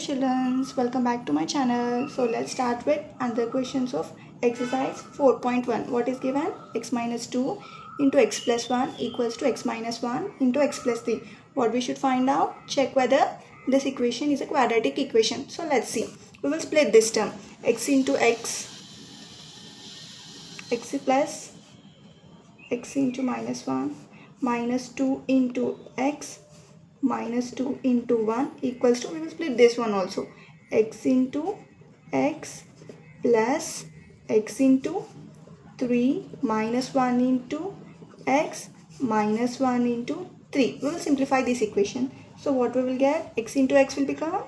children, welcome back to my channel. So let's start with another questions of exercise 4.1. What is given? X minus 2 into x plus 1 equals to x minus 1 into x plus 3. What we should find out? Check whether this equation is a quadratic equation. So let's see. We will split this term. X into x plus x into minus 1 minus 2 into x minus 2 into 1 equals to, we will split this one also, x into x plus x into 3 minus 1 into x minus 1 into 3. We will simplify this equation. So what we will get? X into x will become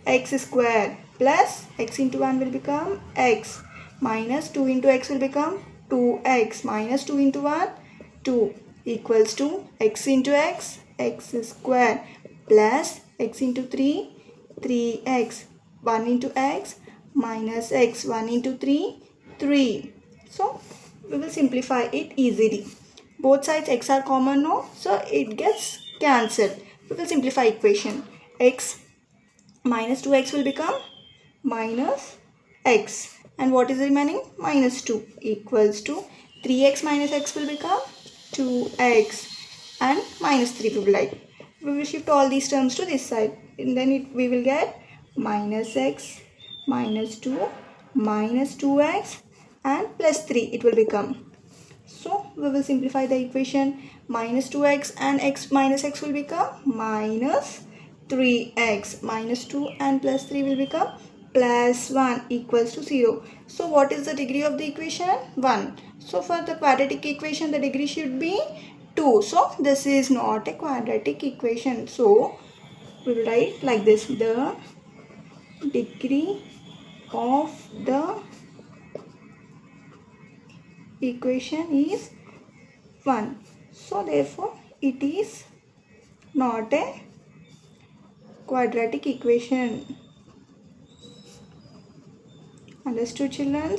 x square plus x into 1 will become x minus 2 into x will become 2x minus 2 into 1 2 equals to x into x square plus x into 3 3x 1 into x minus x 1 into 3 3. So we will simplify it easily. Both sides x are common, no? So it gets cancelled. We will simplify equation. X minus 2x will become minus x, and what is remaining? Minus 2 equals to 3x minus x will become 2x and minus 3 we will write. We will shift all these terms to this side, and then we will get minus x minus 2 minus 2x and plus 3 it will become. So we will simplify the equation. Minus 2x and x minus x will become minus 3x minus 2 and plus 3 will become plus 1 equals to 0. So what is the degree of the equation? 1. So for the quadratic equation the degree should be 2. So this is not a quadratic equation. So we will write like this: the degree of the equation is 1. So therefore it is not a quadratic equation. Understood, children?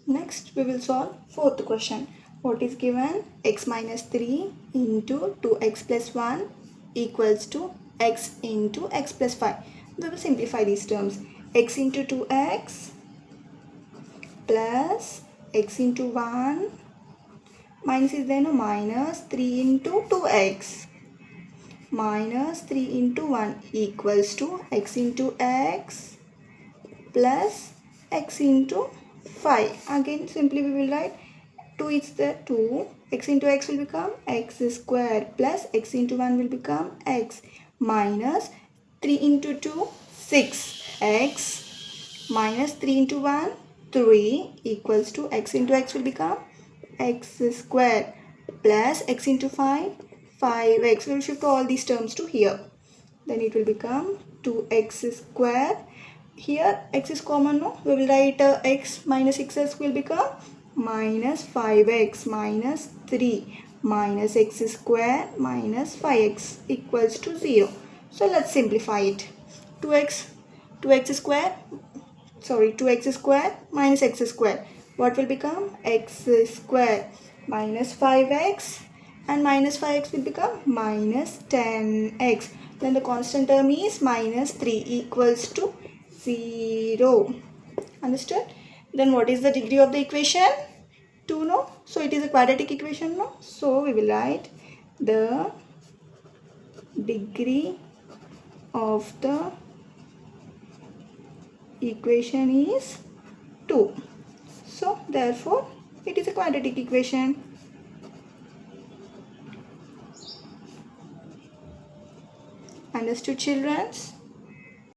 Next we will solve fourth question. What is given? X minus 3 into 2x plus 1 equals to x into x plus 5. We will simplify these terms. X into 2x plus x into 1 minus is there, no? Minus 3 into 2x minus 3 into 1 equals to x into x plus x into 5. Again simply we will write 2 is there, 2, x into x will become x square plus x into 1 will become x minus 3 into 2 6x minus 3 into 1 3 equals to x into x will become x square plus x into 5 5x. We will shift all these terms to here. Then it will become 2x square. Here x is common, no? We will write x minus 6x will become minus 5x minus 3 minus x square minus 5x equals to 0. So let's simplify it. 2x square minus x square. What will become? X square minus 5x and minus 5x will become minus 10x. Then the constant term is minus 3 equals to 0. Understood? Then what is the degree of the equation? 2, no? So it is a quadratic equation, no? So we will write the degree of the equation is 2. So therefore it is a quadratic equation. Understood, children?